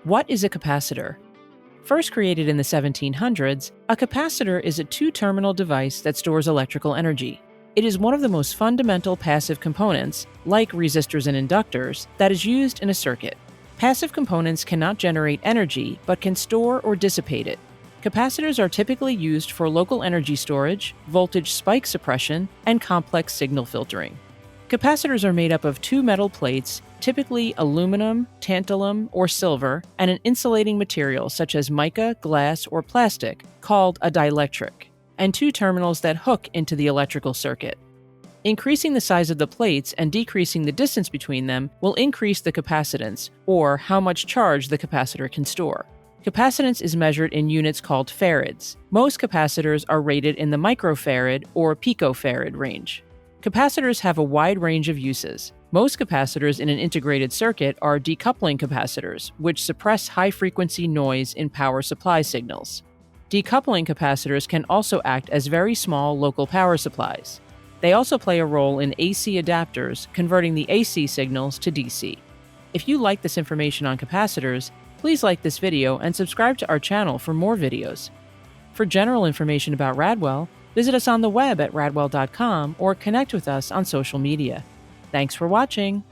What is a capacitor? First created in the 1700s, a capacitor is a two-terminal device that stores electrical energy. It is one of the most fundamental passive components, like resistors and inductors, that is used in a circuit. Passive components cannot generate energy, but can store or dissipate it. Capacitors are typically used for local energy storage, voltage spike suppression, and complex signal filtering. Capacitors are made up of two metal plates, typically aluminum, tantalum, or silver, and an insulating material such as mica, glass, or plastic, called a dielectric, and two terminals that hook into the electrical circuit. Increasing the size of the plates and decreasing the distance between them will increase the capacitance, or how much charge the capacitor can store. Capacitance is measured in units called farads. Most capacitors are rated in the microfarad or picofarad range. Capacitors have a wide range of uses. Most capacitors in an integrated circuit are decoupling capacitors, which suppress high-frequency noise in power supply signals. Decoupling capacitors can also act as very small local power supplies. They also play a role in AC adapters, converting the AC signals to DC. If you like this information on capacitors, please like this video and subscribe to our channel for more videos. For general information about Radwell, visit us on the web at radwell.com or connect with us on social media. Thanks for watching!